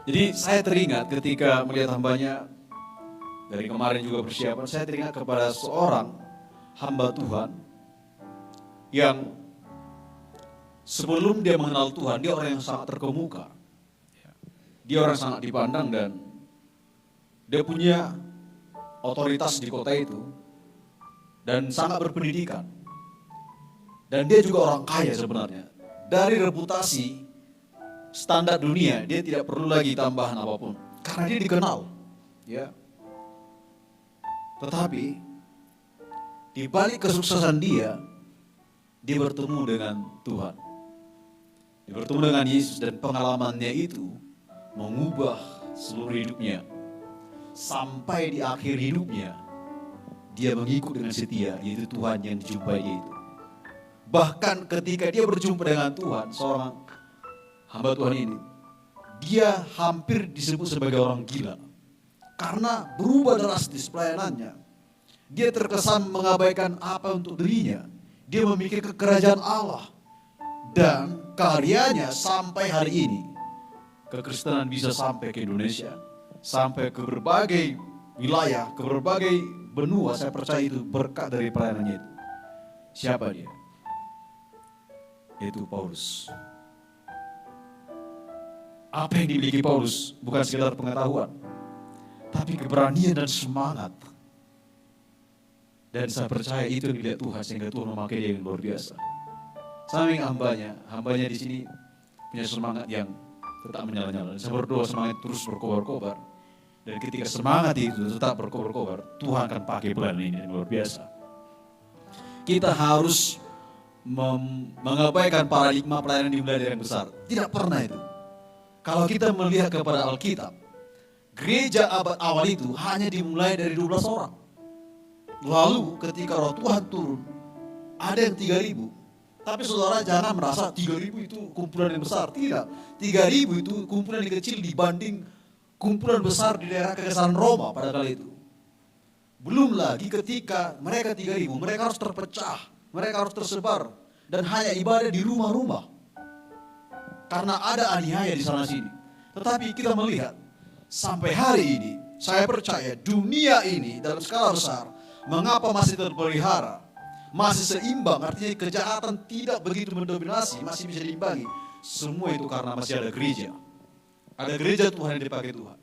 Jadi saya teringat ketika melihat hambanya, dari kemarin juga persiapan, saya teringat kepada seorang hamba Tuhan yang sebelum dia mengenal Tuhan, dia orang yang sangat terkemuka. Dia orang sangat dipandang dan dia punya otoritas di kota itu dan sangat berpendidikan. Dan dia juga orang kaya sebenarnya. Dari reputasi standar dunia, dia tidak perlu lagi tambahan apapun karena dia dikenal, ya. Tetapi di balik kesuksesan dia bertemu dengan Tuhan. Dia bertemu dengan Yesus dan pengalamannya itu mengubah seluruh hidupnya. Sampai di akhir hidupnya dia mengikut dengan setia, yaitu Tuhan yang dijumpai dia itu. Bahkan ketika dia berjumpa dengan Tuhan, seorang hamba Tuhan ini, dia hampir disebut sebagai orang gila. Karena berubah drastis pelayanannya. Dia terkesan mengabaikan apa untuk dirinya. Dia memikirkan kerajaan Allah. Dan karyanya sampai hari ini, kekristenan bisa sampai ke Indonesia. Sampai ke berbagai wilayah, ke berbagai benua. Saya percaya itu berkat dari pelayanannya itu. Siapa dia? Yaitu Paulus. Apa yang dimiliki Paulus bukan sekedar pengetahuan, tapi keberanian dan semangat. Dan saya percaya itu yang dilihat Tuhan, sehingga Tuhan memakai dia yang luar biasa. Samping hambanya di sini punya semangat yang tetap menyala-nyala. Saya berdoa semangat terus berkobar-kobar. Dan ketika semangat itu tetap berkobar-kobar, Tuhan akan pakai pelayanan ini yang luar biasa. Kita harus mengabaikan paradigma pelayanan dimulai dari yang besar. Tidak pernah itu. Kalau kita melihat kepada Alkitab, gereja abad awal itu hanya dimulai dari 12 orang. Lalu ketika Roh Tuhan turun, ada yang 3.000. Tapi saudara jangan merasa 3.000 itu kumpulan yang besar. Tidak, 3.000 itu kumpulan yang kecil dibanding kumpulan besar di daerah Kekaisaran Roma pada kali itu. Belum lagi ketika mereka 3.000, mereka harus terpecah, mereka harus tersebar dan hanya ibadah di rumah-rumah. Karena ada aniaya di sana sini. Tetapi kita melihat sampai hari ini, saya percaya dunia ini dalam skala besar, mengapa masih terpelihara, masih seimbang, artinya kejahatan tidak begitu mendominasi, masih bisa diimbangi. Semua itu karena masih ada gereja. Ada gereja Tuhan yang dipakai Tuhan.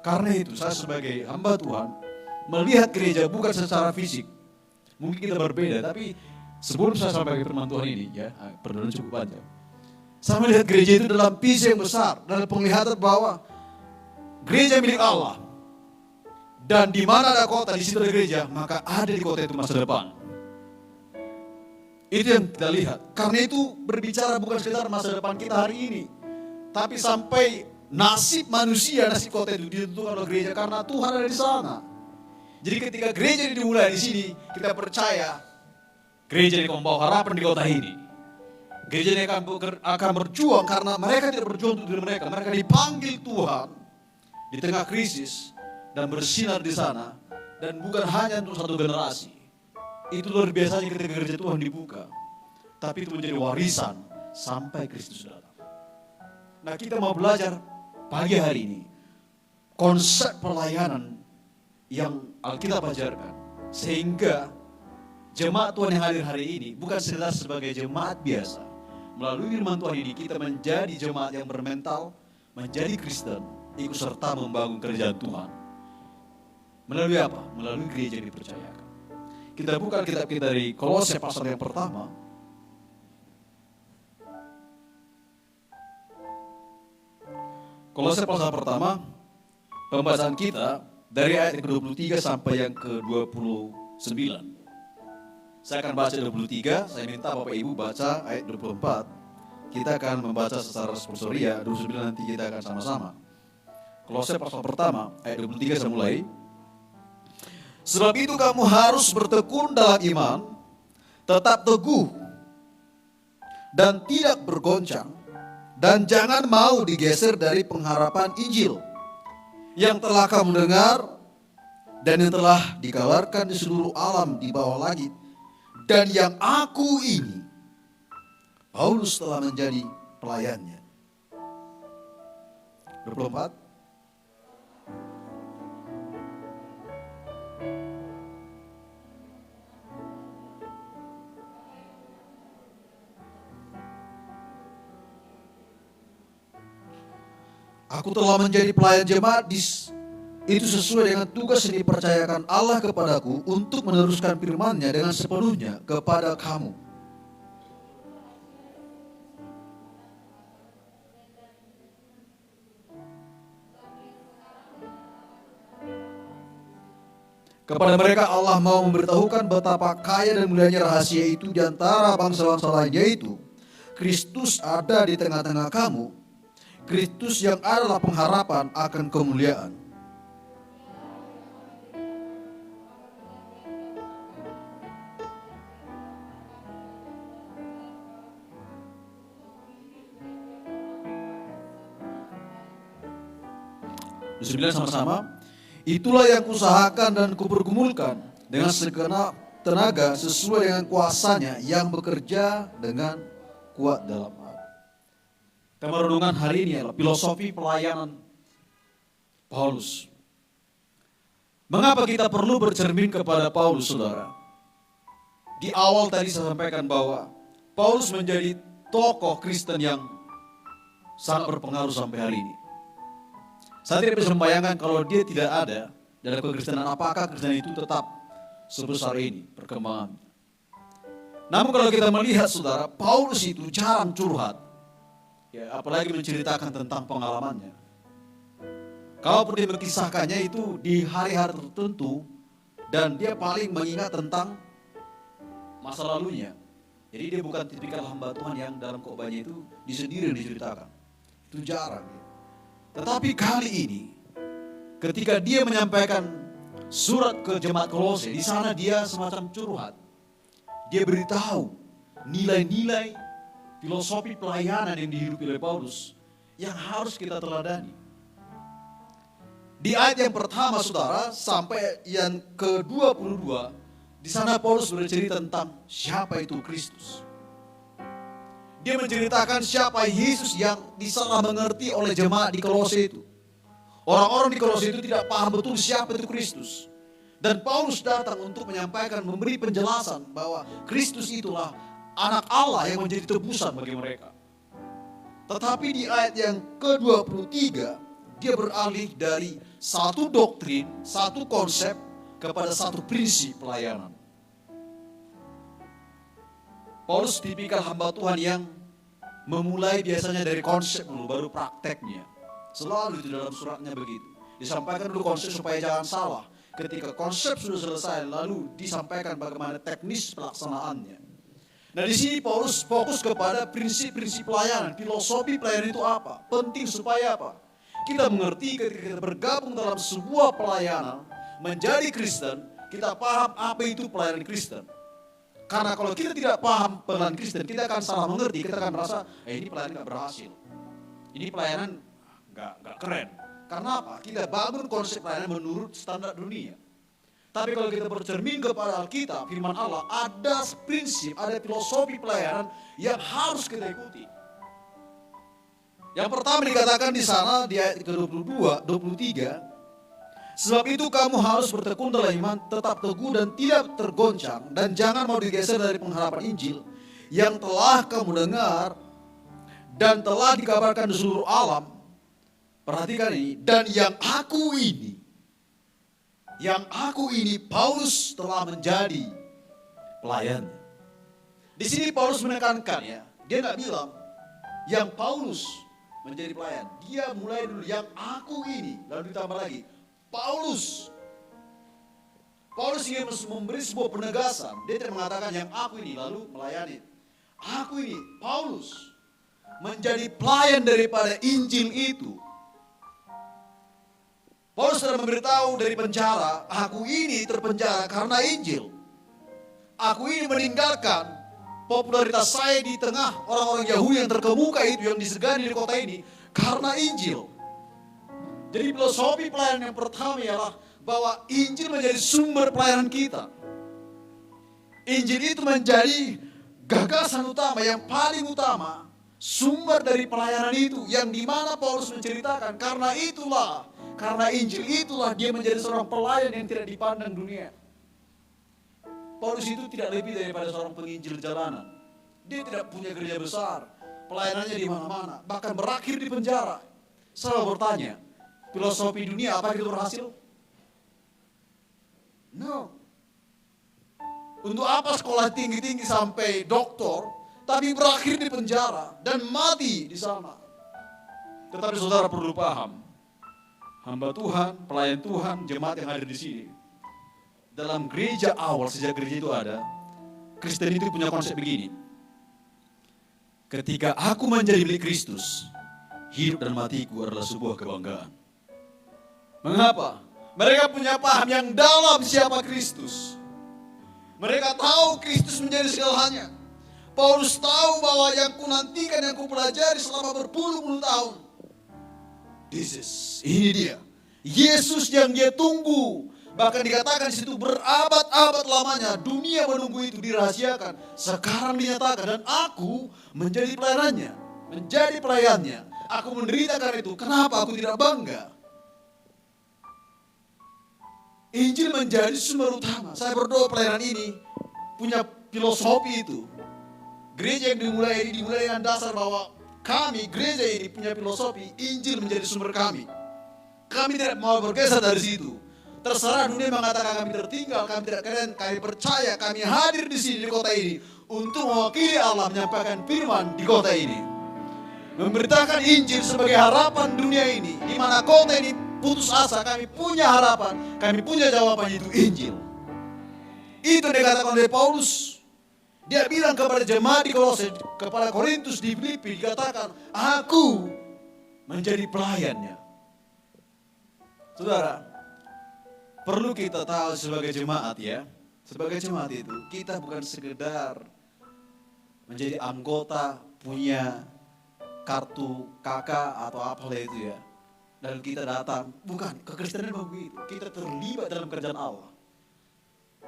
Karena itu saya sebagai hamba Tuhan melihat gereja bukan secara fisik. Mungkin kita berbeda, tapi sebelum saya sampai ke firman Tuhan ini, ya, perjalanan cukup panjang. Saya melihat gereja itu dalam visi yang besar, dalam penglihatan bahwa gereja milik Allah. Dan di mana ada kota, di situ ada gereja, maka ada di kota itu masa depan. Itu yang kita lihat. Karena itu berbicara bukan sekedar masa depan kita hari ini, tapi sampai nasib manusia, nasib kota itu ditentukan oleh gereja karena Tuhan ada di sana. Jadi ketika gereja dimulai di sini, kita percaya gereja yang membawa harapan di kota ini. Gereja ini akan berjuang karena mereka tidak berjuang untuk diri mereka. Mereka dipanggil Tuhan di tengah krisis dan bersinar di sana. Dan bukan hanya untuk satu generasi. Itu luar biasanya ketika gereja Tuhan dibuka. Tapi itu menjadi warisan sampai Kristus datang. Nah, kita mau belajar pagi hari ini konsep pelayanan yang Alkitab ajarkan. Sehingga jemaat Tuhan yang hadir hari ini bukan sekedar sebagai jemaat biasa. Melalui firman Tuhan ini kita menjadi jemaat yang bermental, menjadi Kristen, ikut serta membangun kerajaan Tuhan. Melalui apa? Melalui gereja yang dipercayakan. Kita buka kitab kita dari Kolose pasal yang pertama. Kolose pasal pertama, pembacaan kita dari ayat yang ke-23 sampai yang ke-29. Saya akan baca 23, saya minta Bapak Ibu baca ayat 24. Kita akan membaca secara responsoria, 29 nanti kita akan sama-sama. Kolose pasal pertama, ayat 23 saya mulai. Sebab itu kamu harus bertekun dalam iman, tetap teguh, dan tidak bergoncang, dan jangan mau digeser dari pengharapan Injil yang telah kamu dengar dan yang telah dikabarkan di seluruh alam di bawah langit. Dan yang aku ini, Paulus telah menjadi pelayannya. 24. Aku telah menjadi pelayan jemaat itu sesuai dengan tugas yang dipercayakan Allah kepadaku untuk meneruskan firman-Nya dengan sepenuhnya kepada kamu. Kepada mereka Allah mau memberitahukan betapa kaya dan mulianya rahasia itu di antara bangsa-bangsa lainnya, yaitu Kristus ada di tengah-tengah kamu. Kristus yang adalah pengharapan akan kemuliaan. Sembilan sama-sama. Itulah yang kuusahakan dan kupergumulkan dengan segenap tenaga sesuai dengan kuasanya yang bekerja dengan kuat dalam aku. Tema renungan hari ini adalah filosofi pelayanan Paulus. Mengapa kita perlu bercermin kepada Paulus, saudara? Di awal tadi saya sampaikan bahwa Paulus menjadi tokoh Kristen yang sangat berpengaruh sampai hari ini. Saya tidak bisa membayangkan kalau dia tidak ada dalam kekristenan, apakah Kristen itu tetap sebesar ini perkembangannya. Namun kalau kita melihat, saudara, Paulus itu jarang curhat. Ya, apalagi menceritakan tentang pengalamannya. Kalau dia mengisahkannya itu di hari-hari tertentu, dan dia paling mengingat tentang masa lalunya. Jadi dia bukan tipikal hamba Tuhan yang dalam khotbahnya itu disendiri diceritakan. Itu jarang. Tetapi kali ini, ketika dia menyampaikan surat ke jemaat Kolose, di sana dia semacam curhat. Dia beritahu nilai-nilai filosofi pelayanan yang dihidupi oleh Paulus yang harus kita teladani. Di ayat yang pertama, saudara, sampai yang ke-22, di sana Paulus bercerita tentang siapa itu Kristus. Dia menceritakan siapa Yesus yang disalah mengerti oleh jemaat di Kolose itu. Orang-orang di Kolose itu tidak paham betul siapa itu Kristus. Dan Paulus datang untuk menyampaikan, memberi penjelasan bahwa Kristus itulah anak Allah yang menjadi tebusan bagi mereka. Tetapi di ayat yang ke-23, dia beralih dari satu doktrin, satu konsep, kepada satu prinsip pelayanan. Paulus tipikal hamba Tuhan yang memulai biasanya dari konsep dulu, baru prakteknya. Selalu itu dalam suratnya begitu. Disampaikan dulu konsep supaya jangan salah. Ketika konsep sudah selesai, lalu disampaikan bagaimana teknis pelaksanaannya. Nah, di sini Paulus fokus kepada prinsip-prinsip pelayanan. Filosofi pelayanan itu apa? Penting supaya apa? Kita mengerti ketika kita bergabung dalam sebuah pelayanan, menjadi Kristen, kita paham apa itu pelayanan Kristen. Karena kalau kita tidak paham pelayanan Kristen, kita akan salah mengerti. Kita akan merasa, ini pelayanan gak berhasil. Ini pelayanan gak keren. Karena apa? Kita bangun konsep pelayanan menurut standar dunia. Tapi kalau kita bercermin kepada Alkitab, firman Allah, ada prinsip, ada filosofi pelayanan yang harus kita ikuti. Yang pertama dikatakan di sana, di ayat ke-22, 23, sebab itu kamu harus bertekun dalam iman, tetap teguh dan tidak tergoncang, dan jangan mau digeser dari pengharapan Injil yang telah kamu dengar dan telah dikabarkan di seluruh alam. Perhatikan ini, dan yang aku ini Paulus telah menjadi pelayan. Di sini Paulus menekankan, ya, dia nggak bilang yang Paulus menjadi pelayan. Dia mulai dulu yang aku ini, lalu ditambah lagi Paulus. Paulus ingin memberi sebuah penegasan. Dia tidak mengatakan yang aku ini lalu melayani. Aku ini Paulus menjadi pelayan daripada Injil itu. Paulus sudah memberitahu dari penjara, aku ini terpenjara karena Injil. Aku ini meninggalkan popularitas saya di tengah orang-orang Yahudi yang terkemuka itu, yang disegani di kota ini, karena Injil. Jadi filosofi pelayanan yang pertama ialah bahwa Injil menjadi sumber pelayanan kita. Injil itu menjadi gagasan utama, yang paling utama, Sumber dari pelayanan itu yang dimana Paulus menceritakan, karena Injil itulah dia menjadi seorang pelayan yang tidak dipandang dunia. Paulus itu tidak lebih daripada seorang penginjil jalanan. Dia tidak punya gereja besar, pelayanannya di mana-mana, bahkan berakhir di penjara. Saya bertanya, filosofi dunia apa itu berhasil? No. Untuk apa sekolah tinggi-tinggi sampai doktor, tapi berakhir di penjara dan mati di sana? Tetapi saudara perlu paham, hamba Tuhan, pelayan Tuhan, jemaat yang hadir di sini, dalam gereja awal sejak gereja itu ada, Kristen itu punya konsep begini. Ketika aku menjadi milik Kristus, hidup dan matiku adalah sebuah kebanggaan. Mengapa? Mereka punya paham yang dalam siapa Kristus. Mereka tahu Kristus menjadi segalanya. Paulus tahu bahwa yang ku nantikan, yang ku pelajari selama berpuluh-puluh tahun, ini dia, Yesus yang dia tunggu. Bahkan dikatakan di situ berabad-abad lamanya dunia menunggu itu dirahasiakan. Sekarang dinyatakan dan aku menjadi pelayannya. Aku menderita karena itu. Kenapa aku tidak bangga? Injil menjadi sumber utama. Saya berdoa pelayanan ini punya filosofi itu. Gereja yang dimulai dengan dasar bahwa kami, gereja ini punya filosofi, Injil menjadi sumber kami. Kami tidak mau bergeser dari situ. Terserah dunia mengatakan kami tertinggal, kami tidak keren, kami percaya, kami hadir di sini di kota ini untuk mewakili Allah menyampaikan firman di kota ini. Memberitakan Injil sebagai harapan dunia ini, di mana kota ini putus asa, kami punya harapan, kami punya jawaban, itu Injil. Itu dikatakan oleh Paulus. Dia bilang kepada jemaat di Kolose, kepada Korintus di Filipi, dikatakan, aku menjadi pelayannya. Saudara, perlu kita tahu sebagai jemaat ya, sebagai jemaat itu, kita bukan sekedar menjadi anggota, punya kartu kakak atau apalah itu ya. Dan kita datang, bukan, kekristenan begitu. Kita terlibat dalam kerjaan Allah.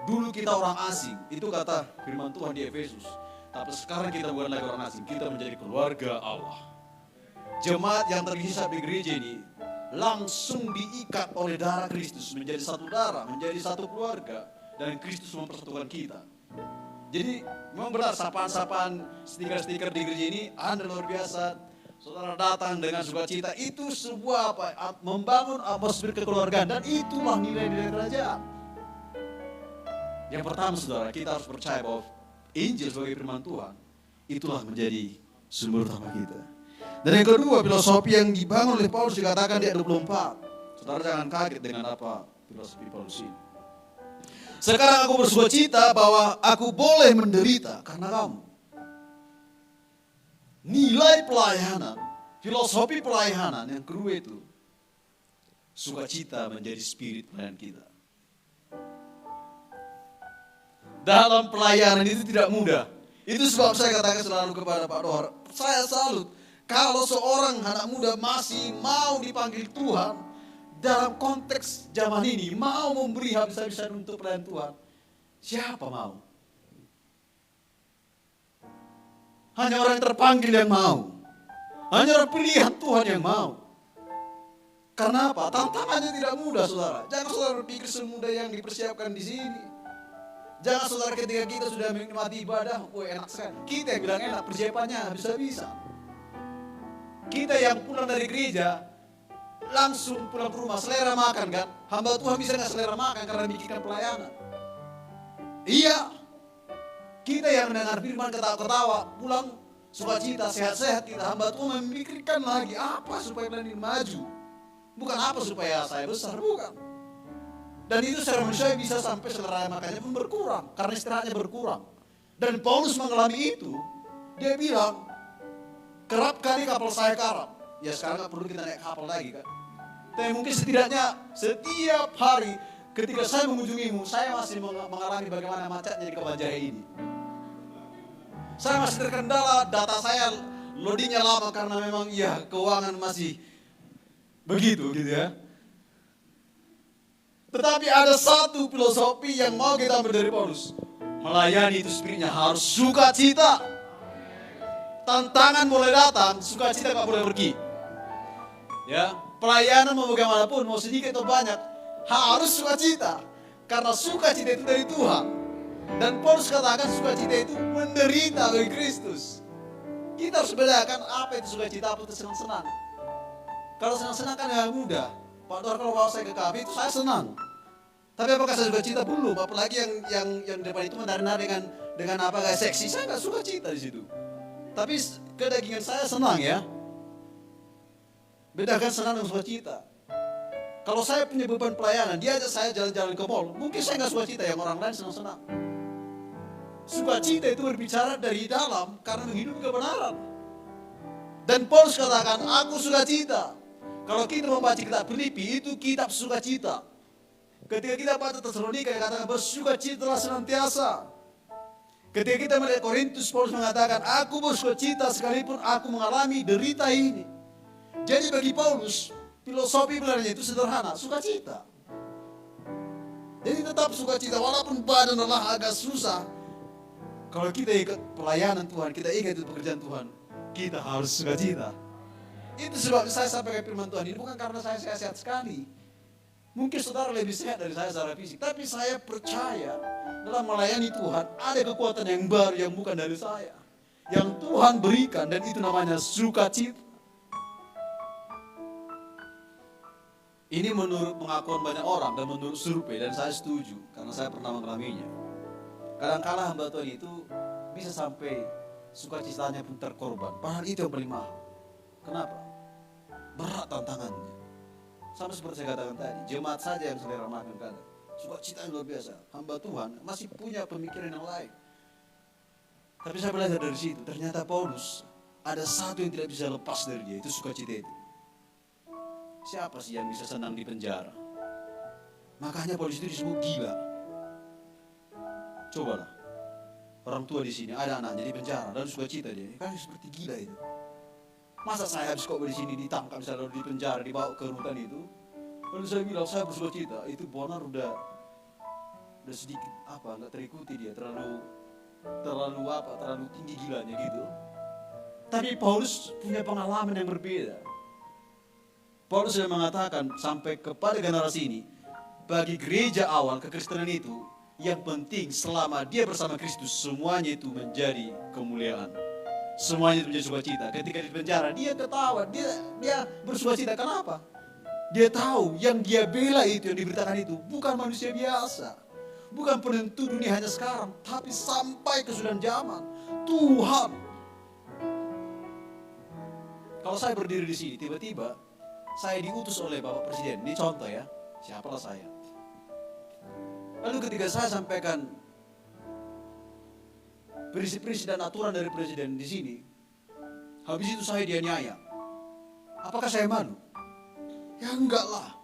Dulu kita orang asing, itu kata firman Tuhan di Efesus. Tapi sekarang kita bukan lagi orang asing, kita menjadi keluarga Allah. Jemaat yang terhisap di gereja ini langsung diikat oleh darah Kristus, menjadi satu darah, menjadi satu keluarga. Dan Kristus mempersatukan kita. Jadi memang benar sapaan-sapaan, stiker-stiker di gereja ini, Anda luar biasa. Saudara datang dengan sukacita, itu sebuah membangun atmosfer kekeluargaan, dan itulah nilai-nilai kerajaan. Yang pertama saudara, kita harus percaya bahwa Injil sebagai firman Tuhan, itulah menjadi sumber utama kita. Dan yang kedua, filosofi yang dibangun oleh Paulus dikatakan di ayat 24. Saudara jangan kaget dengan apa filosofi Paulus ini. Sekarang aku bersukacita bahwa aku boleh menderita karena kamu. Nilai pelayanan, filosofi pelayanan yang kedua itu, sukacita menjadi spirit pelayanan kita. Dalam pelayanan itu tidak mudah. Itu sebab saya katakan selalu kepada Pak Dohar, saya salut kalau seorang anak muda masih mau dipanggil Tuhan dalam konteks zaman ini, mau memberi habis-habisan untuk pelayanan Tuhan. Siapa mau? Hanya orang yang terpanggil yang mau. Hanya orang pilihan Tuhan yang mau. Karena apa? Tantangannya tidak mudah, saudara. Jangan saudara berpikir semudah yang dipersiapkan di sini. Jangan saudara ketika kita sudah menikmati ibadah, enak sekali. Kita yang bilang enak, persiapannya bisa-bisa. Kita yang pulang dari gereja, langsung pulang ke rumah, selera makan kan? Hamba Tuhan bisa gak selera makan karena bikinkan pelayanan? Iya. Kita yang mendengar firman ketawa-ketawa, pulang sukacita, sehat-sehat, kita hamba Tuhan memikirkan lagi apa supaya pelayanan ini maju. Bukan apa supaya saya besar, bukan. Dan itu secara manusia bisa sampai selera makannya pun berkurang, karena istirahatnya berkurang. Dan Paulus mengalami itu, dia bilang, kerap kali kapal saya karam. Ya sekarang gak perlu kita naik kapal lagi kan. Tapi mungkin setidaknya setiap hari ketika saya mengunjungimu, saya masih mengalami bagaimana macetnya di Kabanjahe ini. Saya masih terkendala, data saya loadingnya lama karena memang ya keuangan masih begitu gitu ya. Tetapi ada satu filosofi yang mau kita ambil dari Paulus. Melayani itu spiritnya harus sukacita. tantangan mulai datang, sukacita nggak boleh pergi. Ya, pelayanan mau bagaimanapun, mau sedikit atau banyak, harus sukacita. Karena sukacita itu dari Tuhan. Dan Paulus katakan sukacita itu menderita bagi Kristus. Kita harus bedakan apa itu sukacita, apa itu senang-senang. Kalau senang-senang kan yang mudah. Pak Dor kalau bawa saya ke kafe itu saya senang. Tapi apakah saya sukacita? Belum. Apalagi yang depan itu menari-nari dengan apa kayak seksi, saya nggak sukacita di situ. Tapi kedagingan saya senang ya. Bedakan senang dengan sukacita. Kalau saya punya beban pelayanan, dia ajak saya jalan-jalan ke mall, mungkin saya nggak sukacita, yang orang lain senang-senang. Sukacita itu berbicara dari dalam karena menghidupi kebenaran. Dan Paulus katakan, aku sukacita. Kalau kita membaca kitab Filipi, itu kitab sukacita. Ketika kita baca Tesalonika, dia katakan bersukacitalah senantiasa. Ketika kita melihat Korintus, Paulus mengatakan, aku bersukacita sekalipun aku mengalami derita ini. Jadi bagi Paulus, filosofi pelayanannya itu sederhana, sukacita. Jadi tetap sukacita, walaupun badan Allah agak susah. Kalau kita ikut pelayanan Tuhan, kita ikut pekerjaan Tuhan, kita harus sukacita. Itu sebab saya sampaikan firman Tuhan ini bukan karena saya sehat sekali. Mungkin saudara lebih sehat dari saya secara fisik, tapi saya percaya dalam melayani Tuhan ada kekuatan yang baru yang bukan dari saya, yang Tuhan berikan, dan itu namanya sukacita. Ini menurut pengakuan banyak orang dan menurut survei, dan saya setuju karena saya pernah mengalaminya. Kadang-kala hamba Tuhan itu bisa sampai sukacitanya pun terkorban, padahal itu yang paling mahal. Kenapa? Berat tantangannya. Sama seperti saya katakan tadi, jemaat saja yang selera makan kadang. Sukacita yang luar biasa. Hamba Tuhan masih punya pemikiran yang lain. Tapi saya belajar dari situ, ternyata Paulus ada satu yang tidak bisa lepas dari dia, itu sukacita itu. Siapa sih yang bisa senang di penjara? Makanya Paulus itu disebut gila. Cobalah, orang tua di sini ada anaknya di penjara dan sukacita dia, kan seperti gila itu. Masa saya habis kok di sini ditangkap, misalnya di penjara, dibawa ke rutan itu, lalu saya bilang saya bersukacita, itu benar udah sedikit nggak terikuti dia, terlalu tinggi gilanya gitu. Tapi Paulus punya pengalaman yang berbeda. Paulus sudah mengatakan sampai kepada generasi ini, bagi gereja awal kekristenan itu, yang penting selama dia bersama Kristus, semuanya itu menjadi kemuliaan. Semuanya itu menjadi sukacita. Ketika di penjara, dia ketawa, dia bersukacita. Kenapa? Dia tahu yang dia bela itu, yang diberitakan itu, bukan manusia biasa. Bukan penentu dunia hanya sekarang, tapi sampai kesudahan zaman. Tuhan. Kalau saya berdiri di sini, tiba-tiba saya diutus oleh Bapak Presiden. Ini contoh ya, siapalah saya. Lalu ketika saya sampaikan prinsip-prinsip dan aturan dari presiden di sini, habis itu saya dianiaya. Apakah saya malu? Ya enggak lah.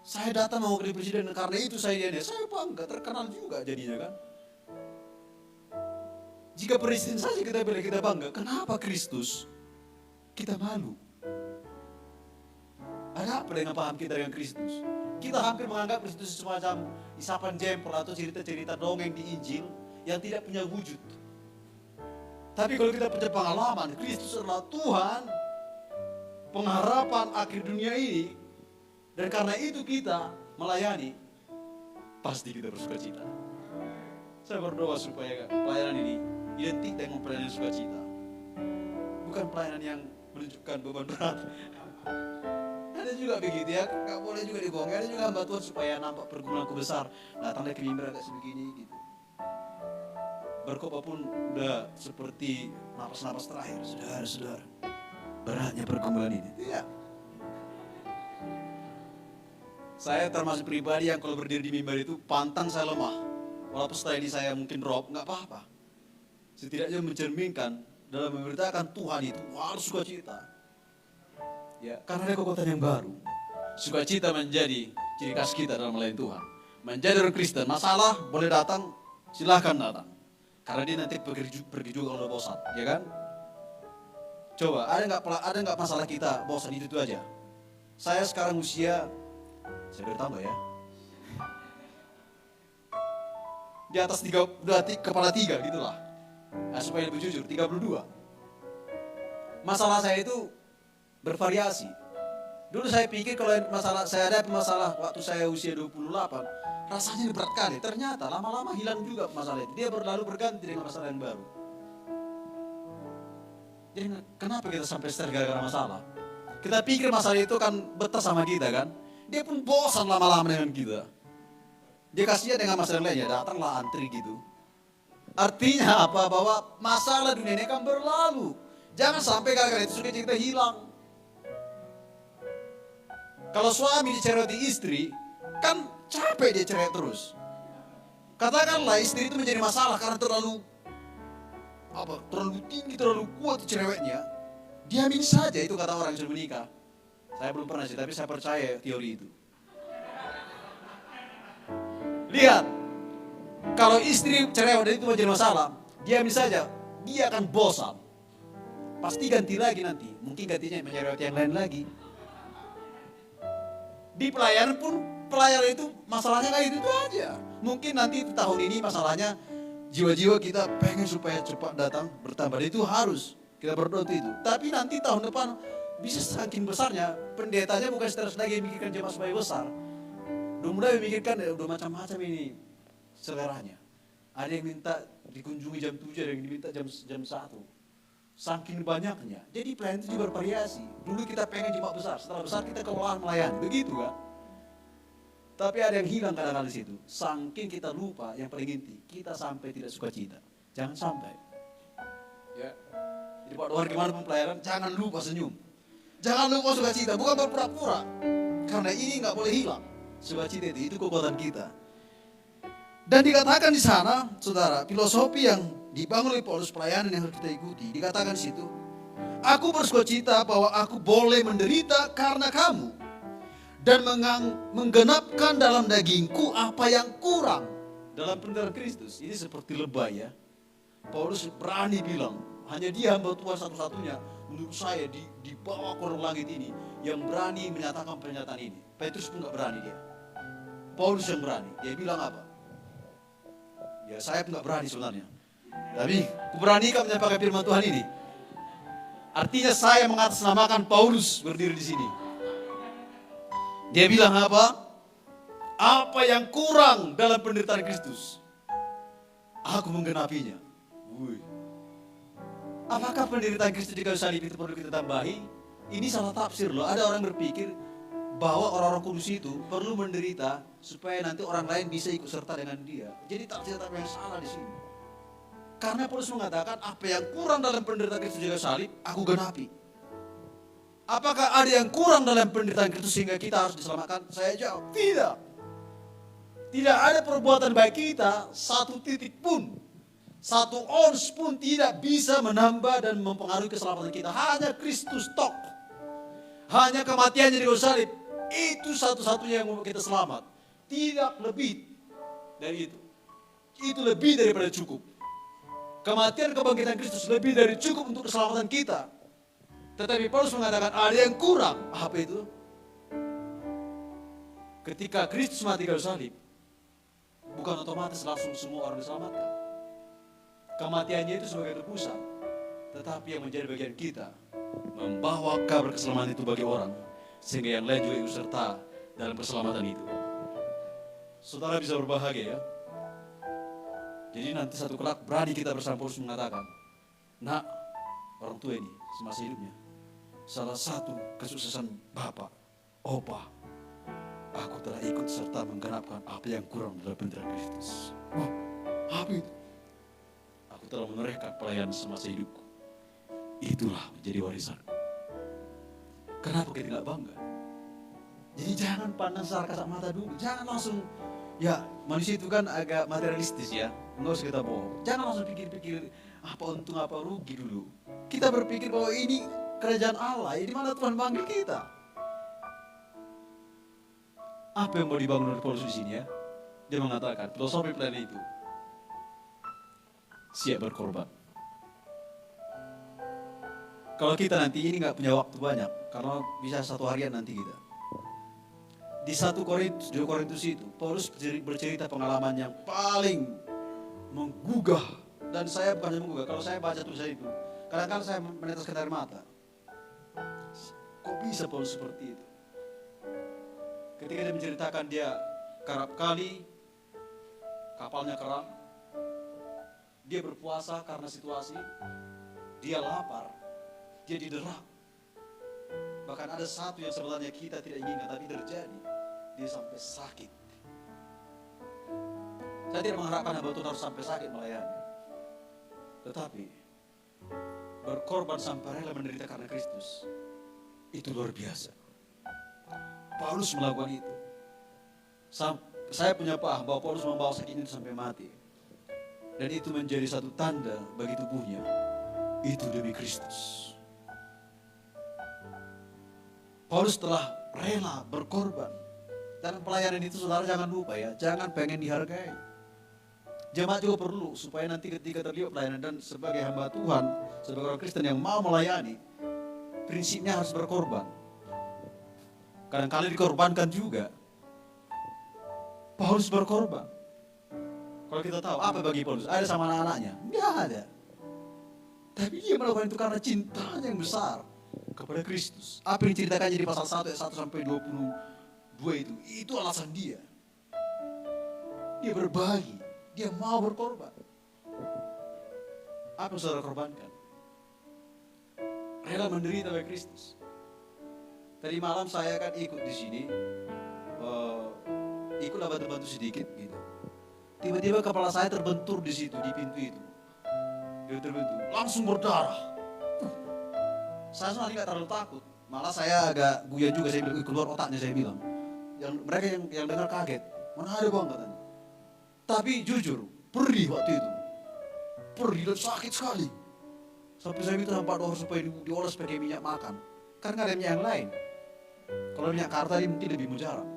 Saya datang mewakili presiden karena itu saya dianiaya. Saya bangga, terkenal juga jadinya kan. Jika presiden saja kita bilang kita bangga, kenapa Kristus kita malu? Ada apa dengan paham kita dengan Kristus? Kita hampir menganggap Kristus semacam isapan jempol atau cerita-cerita dongeng di Injil yang tidak punya wujud. Tapi kalau kita punya pengalaman, Kristus adalah Tuhan, pengharapan akhir dunia ini, dan karena itu kita melayani, pasti kita bersukacita. Saya berdoa supaya pelayanan ini identik dengan pelayanan sukacita, bukan pelayanan yang menunjukkan beban berat. Ada juga begitu ya, gak boleh juga dibohongi. Ada juga hamba Tuhan supaya nampak pergumulanku besar, datangnya ke mimbar agak sebegini gitu. Berkhotbah pun udah seperti napas-napas terakhir. Saudara-saudara, beratnya pergumulan ini. Tidak. Saya termasuk pribadi yang kalau berdiri di mimbar itu pantang saya lemah. Walaupun setelah ini saya mungkin drop, gak apa-apa. Setidaknya mencerminkan dalam memberitakan Tuhan itu harus sukacita. Ya, karena ada kekuatan yang baru. Sukacita menjadi ciri khas kita dalam melayani Tuhan. Menjadi orang Kristen, masalah boleh datang, silahkan datang. Karena dia nanti pergi juga kalau bosan, ya kan? Coba, ada nggak masalah kita bosan itu aja? Saya sekarang usia, saya bertambah ya, di atas 3, kepala 3 gitulah. Nah, supaya lebih jujur, 32. masalah saya itu bervariasi. Dulu saya pikir kalau masalah saya ada masalah waktu saya usia 28, rasanya ini berat kali. Ternyata lama-lama hilang juga masalah itu. Dia berlalu berganti dengan masalah yang baru. Jadi kenapa kita sampai stres gara-gara masalah? Kita pikir masalah itu kan betah sama kita kan. Dia pun bosan lama-lama dengan kita. Dia kasihnya dengan masalah lainnya, datanglah antri gitu. Artinya apa? Bahwa masalah dunia ini kan berlalu. Jangan sampai gara-gara itu suka kita hilang. Kalau suami dicereweti istri, kan capek dia cerewet terus. Katakanlah istri itu menjadi masalah karena terlalu tinggi, terlalu kuat cerewetnya. Diamin saja, itu kata orang yang sudah menikah. Saya belum pernah sih, tapi saya percaya teori itu. Lihat, kalau istri cerewet itu menjadi masalah, diamin saja, dia akan bosan. Pasti ganti lagi nanti, mungkin gantinya mencerewet yang lain lagi. Di pelayanan pun, pelayanan itu masalahnya kayak itu aja. Mungkin nanti tahun ini masalahnya jiwa-jiwa kita pengen supaya cepat datang bertambah. Itu harus kita berdoa itu. Tapi nanti tahun depan bisa saking besarnya, pendetanya bukan stres lagi memikirkan jemaat supaya besar. Udah mulai memikirkan, udah macam-macam ini seleranya. Ada yang minta dikunjungi jam 7, ada yang diminta jam 1. Saking banyaknya, jadi pelayan itu bervariasi. Dulu kita pengen jemaat besar, setelah besar kita kewalahan melayani, begitu kan? Tapi ada yang hilang kadang-kadang di situ. Saking kita lupa, yang paling inti, kita sampai tidak suka cita. Jangan sampai. Ya. Jadi pada hari kemana pun pelayanan, jangan lupa senyum. Jangan lupa suka cita, bukan berpura-pura. Karena ini nggak boleh hilang. Suka cita itu kekuatan kita. Dan dikatakan di sana, saudara, filosofi yang dibangun oleh Paulus, pelayanan yang harus kita ikuti, dikatakan di situ, aku bersukacita bahwa aku boleh menderita karena kamu dan menggenapkan dalam dagingku apa yang kurang dalam penderitaan Kristus. Ini seperti lebay ya. Paulus berani bilang, hanya dia hamba Tuhan satu-satunya menurut saya di bawah kolong langit ini yang berani menyatakan pernyataan ini. Petrus pun gak berani dia. Paulus yang berani. Dia bilang apa? Ya saya pun gak berani sebenarnya. Tapi kuberanikan menyampaikan firman Tuhan ini. Artinya saya mengatasnamakan Paulus berdiri di sini. Dia bilang apa? Apa yang kurang dalam penderitaan Kristus, aku menggenapinya. Apakah penderitaan Kristus di kayu salib itu perlu kita tambahi? Ini salah tafsir loh. Ada orang berpikir bahwa orang-orang kudus itu perlu menderita supaya nanti orang lain bisa ikut serta dengan dia. Jadi tafsir yang salah di sini. Karena Paulus mengatakan apa yang kurang dalam penderitaan Kristus di kayu salib, aku genapi. Apakah ada yang kurang dalam penderitaan Kristus sehingga kita harus diselamatkan? Saya jawab, tidak. Tidak ada perbuatan baik kita, satu titik pun, satu ons pun tidak bisa menambah dan mempengaruhi keselamatan kita. Hanya Kristus tok. Hanya kematiannya di kayu salib. Itu satu-satunya yang membuat kita selamat. Tidak lebih dari itu. Itu lebih daripada cukup. Kematian kebangkitan Kristus lebih dari cukup untuk keselamatan kita. Tetapi Paulus mengatakan ada yang kurang. Apa itu? Ketika Kristus mati kayu salib, bukan otomatis langsung semua orang diselamatkan. Kematiannya itu sebagai tebusan. Tetapi yang menjadi bagian kita, membawa kabar keselamatan itu bagi orang, sehingga yang lain juga ikut serta dalam keselamatan itu. Saudara bisa berbahagia ya. Jadi nanti satu kelak berani kita bersama Paulus mengatakan, nak, orang tua ini semasa hidupnya, salah satu kesuksesan bapak, opa, aku telah ikut serta menggenapkan apa yang kurang dalam penderitaan Kristus. Oh, apa itu? Aku telah menorehkan pelayanan semasa hidupku. Itulah menjadi warisanku. Kenapa kita tidak bangga? Jadi jangan pandang secara kasat mata dulu. Jangan langsung, ya manusia itu kan agak materialistis ya. Enggak usah kita bohong. Jangan langsung pikir-pikir apa untung apa rugi dulu. Kita berpikir bahwa ini kerajaan Allah, di mana Tuhan panggil kita. Apa yang mau dibangun oleh Paulus di sini ya? Dia mengatakan filosofi pelayanan itu siap berkorban. Kalau kita nanti ini nggak punya waktu banyak, karena bisa satu harian nanti kita. Di 1 Korintus, 2 Korintus itu, Paulus bercerita pengalaman yang paling menggugah. Dan saya bukan menggugah, kalau saya baca tulisan itu, kadang-kadang saya meneteskan air mata. Kok bisa Paulus seperti itu? Ketika dia menceritakan dia kerap kali kapalnya keram, dia berpuasa karena situasi, dia lapar, dia didera. Bahkan ada satu yang sebenarnya kita tidak inginkan tapi terjadi, dia sampai sakit. Saya tidak mengharapkan hamba Tuhan harus sampai sakit melayani, tetapi berkorban sampai rela menderita karena Kristus, itu luar biasa. Paulus melakukan itu. Saya punya paham bahwa Paulus membawa sakit itu sampai mati. Dan itu menjadi satu tanda bagi tubuhnya. Itu demi Kristus. Paulus telah rela berkorban. Dalam pelayanan itu saudara jangan lupa ya, jangan pengen dihargai. Jemaat juga perlu supaya nanti ketika terlibat pelayanan dan sebagai hamba Tuhan, sebagai orang Kristen yang mau melayani, prinsipnya harus berkorban. Kadang-kadang dikorbankan juga. Paulus berkorban. Kalau kita tahu apa bagi Paulus, ada sama anak-anaknya? Enggak ada. Tapi dia melakukan itu karena cintanya yang besar kepada Kristus. Apa yang diceritakan di pasal 1 ayat 1 sampai 22 itu alasan dia. Dia berbagi, dia mau berkorban. Apa yang saudara korbankan? Rela menderita bagi Kristus. Tadi malam saya kan ikut di sini, ikutlah bantu-bantu sedikit gitu. Tiba-tiba kepala saya terbentur di situ, di pintu itu. Dia terbentur, langsung berdarah. Saya sebenarnya nggak terlalu takut, malah saya agak guya juga. Saya bilang, keluar otaknya saya bilang. Mereka yang dengar kaget, mana ada bang katanya. Tapi jujur, perih waktu itu, perih dan sakit sekali. Sampai saya minta sama Pak Dohor supaya dioles pakai minyak makan, karena nggak ada minyak yang lain. Kalau minyak karta ini mungkin lebih mujarab.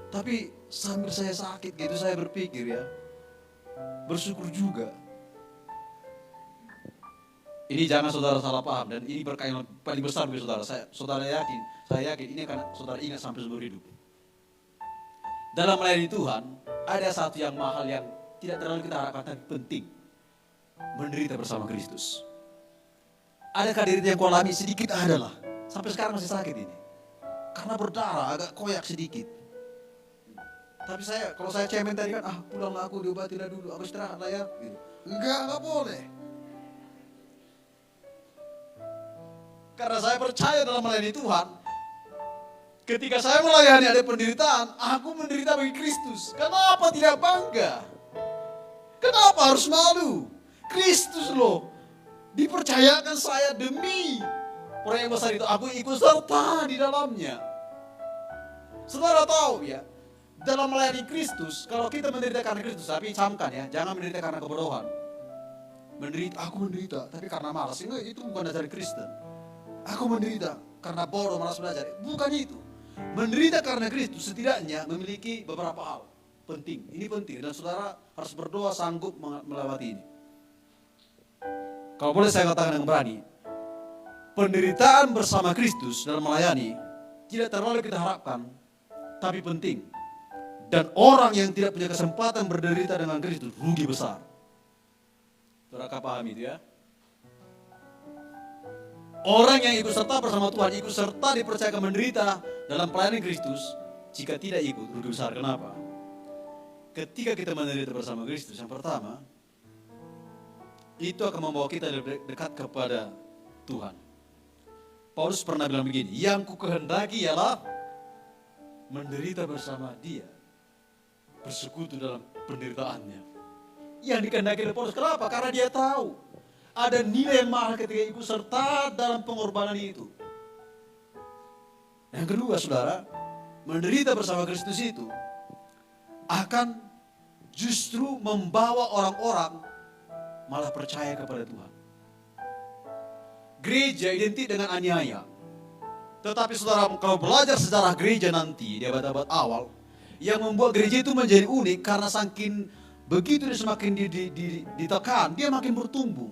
Tapi sambil saya sakit gitu saya berpikir ya, bersyukur juga. Ini jangan saudara salah paham, dan ini berkah yang paling besar bagi saudara. Saya yakin ini akan saudara ingat sampai seumur hidup. Dalam melayani Tuhan, ada satu yang mahal yang tidak terlalu kita harapkan tapi penting. Menderita bersama Kristus. Adakah derita yang kau alami? Sedikit adalah. Sampai sekarang masih sakit ini. Karena berdarah, agak koyak sedikit. Tapi kalau saya cemen tadi kan, pulanglah aku, diobatilah dulu, aku istirahat lah ya. Gitu. Enggak boleh. Karena saya percaya dalam melayani Tuhan, ketika saya melayani ada penderitaan, aku menderita bagi Kristus. Kenapa tidak bangga? Kenapa harus malu? Kristus loh, dipercayakan saya demi proyek yang besar itu, aku ikut serta di dalamnya. Saudara tahu ya, dalam melayani Kristus, kalau kita menderita karena Kristus, tapi camkan ya, jangan menderita karena kebodohan. Aku menderita, tapi karena malas. Itu bukan dasar Kristen. Aku menderita karena bodoh, malas belajar. Bukan itu. Menderita karena Kristus setidaknya memiliki beberapa hal penting. Ini penting dan saudara harus berdoa sanggup melewati ini. Kalau boleh saya katakan dengan berani, penderitaan bersama Kristus dalam melayani tidak terlalu kita harapkan, tapi penting. Dan orang yang tidak punya kesempatan berderita dengan Kristus rugi besar. Saudara paham itu ya? Orang yang ikut serta bersama Tuhan, ikut serta dipercayakan menderita dalam pelayanan Kristus, jika tidak ikut, rugi besar. Kenapa? Ketika kita menderita bersama Kristus, yang pertama, itu akan membawa kita lebih dekat kepada Tuhan. Paulus pernah bilang begini, yang ku kehendaki ialah menderita bersama dia, bersekutu dalam penderitaannya. Yang dikehendaki oleh Paulus, kenapa? Karena dia tahu ada nilai yang mahal ketika ikut serta dalam pengorbanan itu. Yang kedua, saudara, menderita bersama Kristus itu akan justru membawa orang-orang malah percaya kepada Tuhan. Gereja identik dengan aniaya. Tetapi saudara, kalau belajar sejarah gereja nanti di abad-abad awal, yang membuat gereja itu menjadi unik karena saking begitu dia semakin ditekan, dia makin bertumbuh.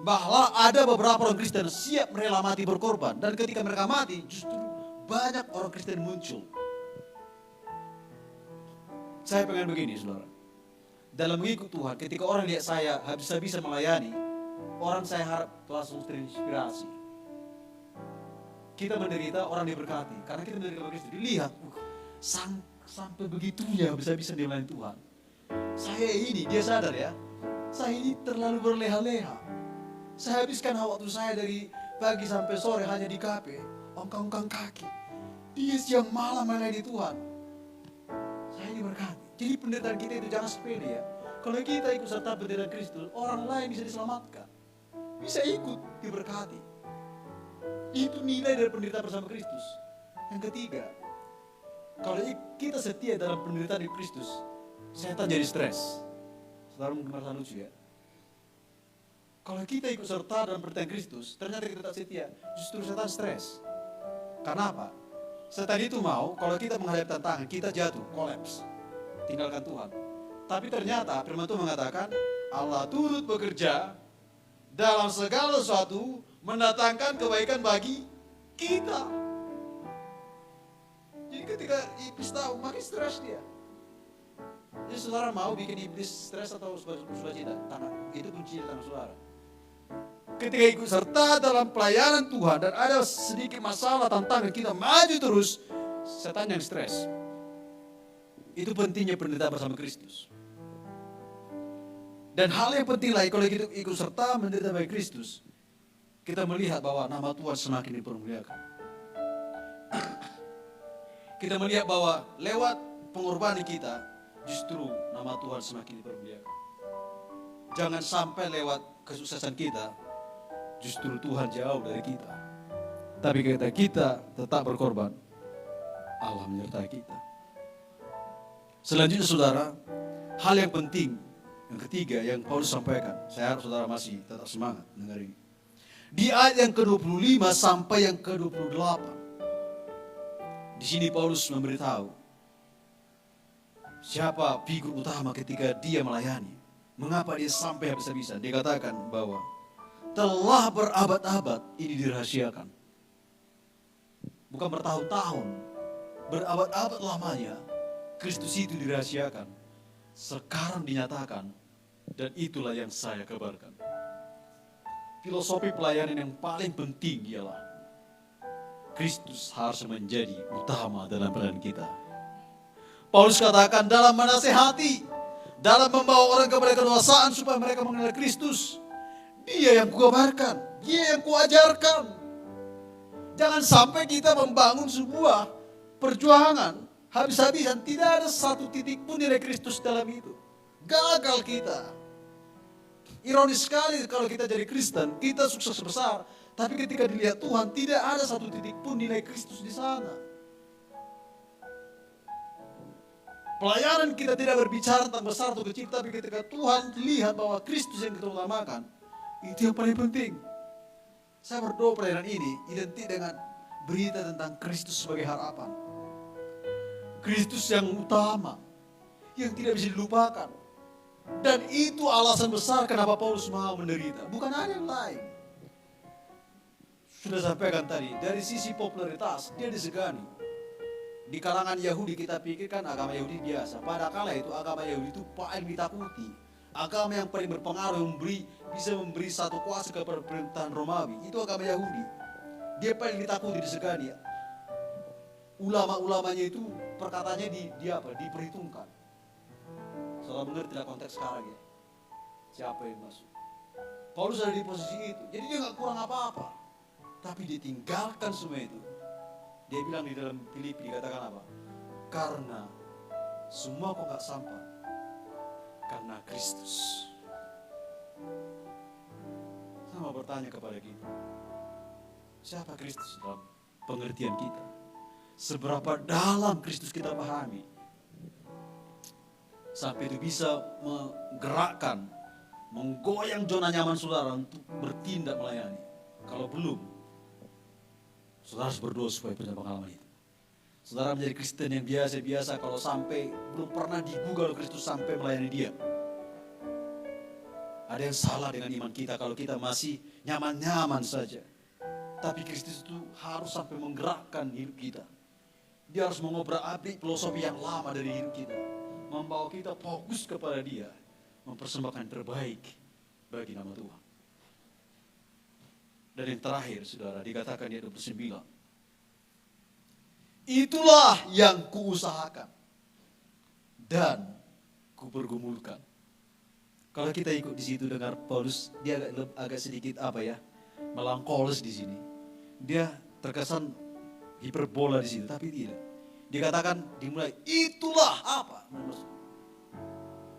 Bahwa ada beberapa orang Kristen siap rela mati berkorban, dan ketika mereka mati justru banyak orang Kristen muncul. Saya pengen begini saudara, dalam mengikut Tuhan, ketika orang lihat saya bisa melayani, orang saya harap langsung terinspirasi. kita menderita, orang diberkati. Karena kita menderita bagi Kristus. Dilihat, sampai begitunya bisa-bisa dia melayani Tuhan. Saya ini, dia sadar ya, saya ini terlalu berleha-leha. Saya habiskan waktu saya dari pagi sampai sore hanya di kafe, ongkang-ongkang kaki. Dia siang malam melayani Tuhan. Saya diberkati. Jadi penderitaan kita itu jangan sepele ya. Kalau kita ikut serta penderitaan Kristus, orang lain bisa diselamatkan. Bisa ikut diberkati. Itu nilai dari penderitaan bersama Kristus. Yang ketiga, kalau kita setia dalam penderitaan di Kristus, setan jadi stres. Saudara mungkin merasa lucu ya. Kalau kita ikut serta dalam penderitaan Kristus, ternyata kita tak setia, justru setan stres. Karena apa? Setan itu mau kalau kita menghadapi tantangan, kita jatuh, kolaps, tinggalkan Tuhan. Tapi ternyata firman Tuhan mengatakan, Allah turut bekerja dalam segala sesuatu, mendatangkan kebaikan bagi kita. Jadi ketika iblis tahu, makin stres dia. Jadi saudara mau bikin iblis stres atau sukacita? Itu kunci tangan saudara. Ketika ikut serta dalam pelayanan Tuhan dan ada sedikit masalah, tantangan, kita maju terus, setan yang stres. Itu pentingnya penderitaan bersama Kristus. Dan hal yang penting lagi, kalau kita ikut serta menderita bagi Kristus, kita melihat bahwa nama Tuhan semakin dipermuliakan. Kita melihat bahwa lewat pengorbanan kita, justru nama Tuhan semakin dipermuliakan. Jangan sampai lewat kesuksesan kita, justru Tuhan jauh dari kita. Tapi ketika kita tetap berkorban, Allah menyertai kita. Selanjutnya saudara, hal yang penting, yang ketiga yang Paulus sampaikan, saya harap saudara masih tetap semangat dengar ini. Di ayat yang ke-25 sampai yang ke-28, di sini Paulus memberitahu siapa figur utama ketika dia melayani. Mengapa dia sampai habis-habisan? Dia katakan bahwa telah berabad-abad ini dirahasiakan. Bukan bertahun-tahun, berabad-abad lamanya Kristus itu dirahasiakan. Sekarang dinyatakan, dan itulah yang saya kabarkan. Filosofi pelayanan yang paling penting ialah Kristus harus menjadi utama dalam pelayanan kita. Paulus katakan dalam menasehati, dalam membawa orang kepada kedewasaan supaya mereka mengenal Kristus. Dia yang kukabarkan, dia yang kuajarkan. Jangan sampai kita membangun sebuah perjuangan habis-habisan, tidak ada satu titik pun nilai Kristus dalam itu. Gagal kita. Ironis sekali kalau kita jadi Kristen, kita sukses besar, tapi ketika dilihat Tuhan tidak ada satu titik pun nilai Kristus di sana. Pelayanan kita tidak berbicara tentang besar atau kecil, tapi ketika Tuhan lihat bahwa Kristus yang kita utamakan, itu yang paling penting. Saya berdoa pelayanan ini identik dengan berita tentang Kristus sebagai harapan. Kristus yang utama, yang tidak bisa dilupakan. Dan itu alasan besar kenapa Paulus mau menderita, bukan ada yang lain. Sudah sampaikan tadi, dari sisi popularitas dia disegani. Di kalangan Yahudi kita pikirkan agama Yahudi biasa. Pada kala itu agama Yahudi itu paling ditakuti. Agama yang paling berpengaruh, bisa memberi satu kuasa kepada pemerintahan Romawi. Itu agama Yahudi. Dia paling ditakuti, disegani. Ulama-ulamanya itu perkataannya diperhitungkan. Saudara mengerti tidak konteks sekarang ya? Siapa yang masuk? Paulus ada di posisi itu. Jadi dia gak kurang apa-apa. Tapi ditinggalkan semua itu. Dia bilang di dalam Filipi, dikatakan apa? Karena semua kok gak sampai. Karena Kristus. Saya mau bertanya kepada kita. Siapa Kristus dalam pengertian kita? Seberapa dalam Kristus kita pahami? Sampai itu bisa menggerakkan, menggoyang zona nyaman saudara untuk bertindak melayani. Kalau belum, saudara harus berdoa supaya punya pengalaman itu. Saudara menjadi Kristen yang biasa-biasa, kalau sampai belum pernah digugah oleh Kristus sampai melayani dia. Ada yang salah dengan iman kita kalau kita masih nyaman-nyaman saja. Tapi Kristus itu harus sampai menggerakkan hidup kita. Dia harus mengobrak-abrik filosofi yang lama dari hidup kita. Membawa kita fokus kepada dia, mempersembahkan yang terbaik bagi nama Tuhan. Dan yang terakhir saudara, dikatakan di ayat 29, Itulah yang kuusahakan dan kupergumulkan. Kalau kita ikut di situ dengar Paulus, dia agak sedikit melankolis di sini. Dia terkesan hiperbola di situ, tapi tidak. Dikatakan dimulai, itulah apa?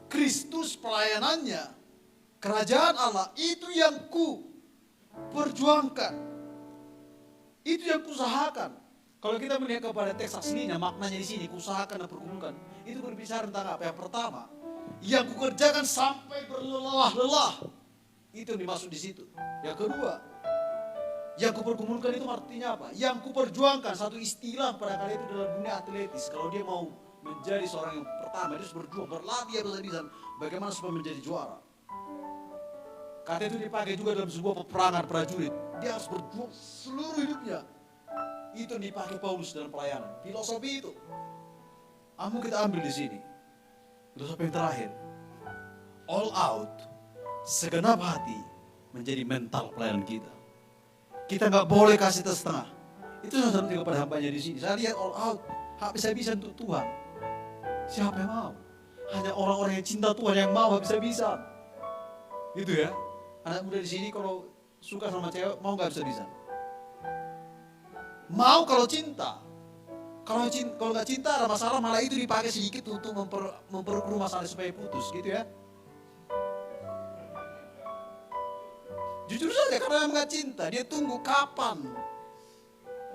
Kristus pelayanannya, kerajaan Allah, itu yang ku perjuangkan. Itu yang kuusahakan. Kalau kita melihat kepada teks aslinya, maknanya di sini, kuusahakan dan pergumulkan. Itu berbicara tentang apa? Yang pertama, yang kukerjakan sampai berlelah-lelah. Itu yang dimaksud di situ. Yang kedua, yang kupergumulkan itu artinya apa? Yang kuperjuangkan, satu istilah pada kali itu dalam dunia atletis. Kalau dia mau menjadi seorang yang pertama, dia harus berjuang, berlatih habis-habisan. Bagaimana supaya menjadi juara? Kata itu dipakai juga dalam sebuah peperangan prajurit. Dia harus berjuang seluruh hidupnya. Itu yang dipakai Paulus dalam pelayanan. Filosofi itu. Mau kita ambil di sini. Filosofi yang terakhir. All out. Segenap hati menjadi mental pelayanan kita. Kita nggak boleh kasih setengah. Itu saya sampaikan kepada hambanya di sini. Saya lihat all out. Habis-habisan untuk Tuhan. Siapa yang mau? Hanya orang-orang yang cinta Tuhan yang mau habis-habisan. Itu ya. Anak muda di sini kalau suka sama cewek mau nggak habis-habisan? Mau kalau cinta. Kalau nggak cinta ada masalah, malah itu dipakai sedikit untuk memperkeruh masalah supaya putus, gitu ya. Jujur saja, karena nggak cinta, dia tunggu kapan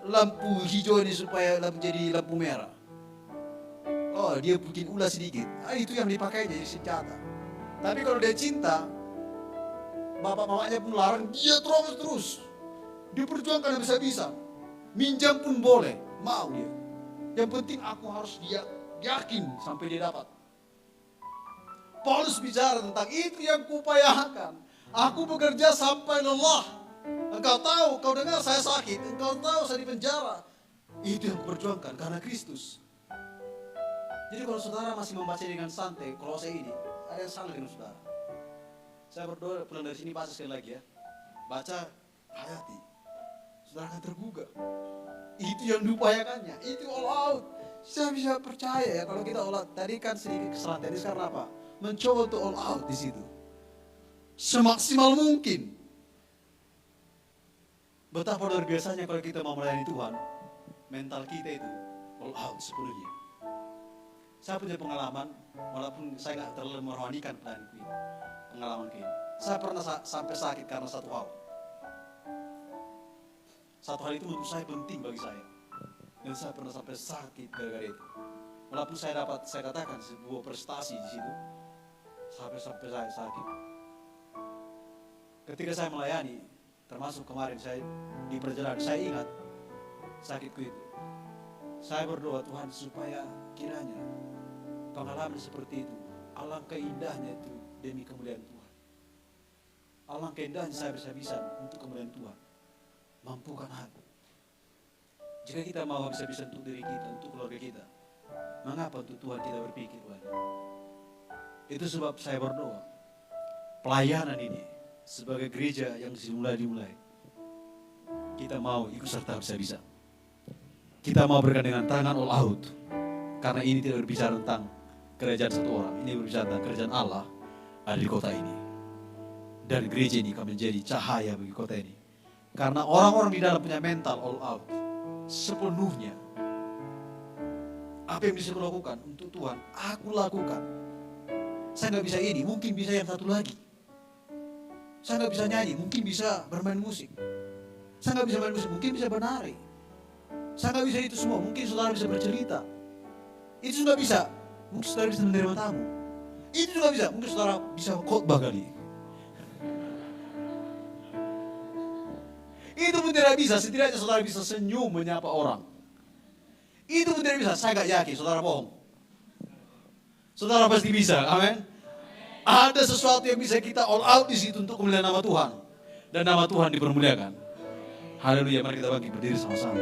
lampu hijau ini supaya menjadi lampu merah. Oh, dia bikin ulah sedikit. Itu yang dipakai jadi senjata. Tapi kalau dia cinta, bapak mamanya pun larang, dia terus. Dia perjuangkan habis-habisan. Minjam pun boleh, mau dia. Yang penting aku harus yakin sampai dia dapat. Paulus bicara tentang itu yang kuupayakan. Aku bekerja sampai lelah. Engkau tahu, kau dengar saya sakit. Engkau tahu saya di penjara. Itu yang kuperjuangkan karena Kristus. Jadi kalau saudara masih membaca dengan santai, kalau saya ini, ada yang salah dengan saudara. Saya berdoa pulang dari sini baca sekali lagi ya. Baca, hayati. Saudara akan tergugah. Itu yang diupayakannya. Itu all out. Saya bisa percaya ya kalau kita all out. Tadi kan sedikit kesalahan. Tadi sekarang apa? Mencoba untuk all out di situ. Semaksimal mungkin. Betapa luar biasanya kalau kita mau melayani Tuhan. Mental kita itu all out sepenuhnya. Saya punya pengalaman. Walaupun saya gak terlalu merohanikan pelayananku ini. Pengalaman ini. Saya pernah sampai sakit karena satu hal. Satu hal itu menurut saya penting bagi saya. Dan saya pernah sampai sakit gara-gara itu. Walaupun saya katakan sebuah prestasi di situ. Sampai saya sakit. Ketika saya melayani, termasuk kemarin saya di perjalanan, saya ingat sakitku itu. Saya berdoa Tuhan supaya kiranya pengalaman seperti itu, alangkah indahnya itu demi kemuliaan Tuhan. Alangkah indahnya saya bisa-bisa untuk kemuliaan Tuhan. Mampukan aku. Jika kita mau habis-habisan untuk diri kita, untuk keluarga kita, mengapa untuk Tuhan kita berpikir banyak? Itu sebab saya berdoa, pelayanan ini sebagai gereja yang dimulai, kita mau ikut serta habis-habisan. Kita mau bergandengan tangan all out, karena ini tidak berbicara tentang kerajaan satu orang, ini berbicara tentang kerajaan Allah ada di kota ini. Dan gereja ini akan menjadi cahaya bagi kota ini. Karena orang-orang di dalam punya mental all out sepenuhnya. Apa yang bisa aku lakukan untuk Tuhan, aku lakukan. Saya nggak bisa ini, mungkin bisa yang satu lagi. Saya nggak bisa nyanyi, mungkin bisa bermain musik. Saya nggak bisa main musik, mungkin bisa menari. Saya nggak bisa itu semua, mungkin saudara bisa bercerita. Itu nggak bisa, mungkin saudara bisa menerima tamu. Itu juga bisa, mungkin saudara bisa khotbah kali. Itu pun tidak bisa, setidaknya saudara bisa senyum menyapa orang. Itu pun tidak bisa, saya gak yakin, saudara bohong. Saudara pasti bisa, amin. Ada sesuatu yang bisa kita all out di situ untuk kemuliaan nama Tuhan. Dan nama Tuhan dipermuliakan. Haleluya, mari kita bangkit berdiri sama-sama.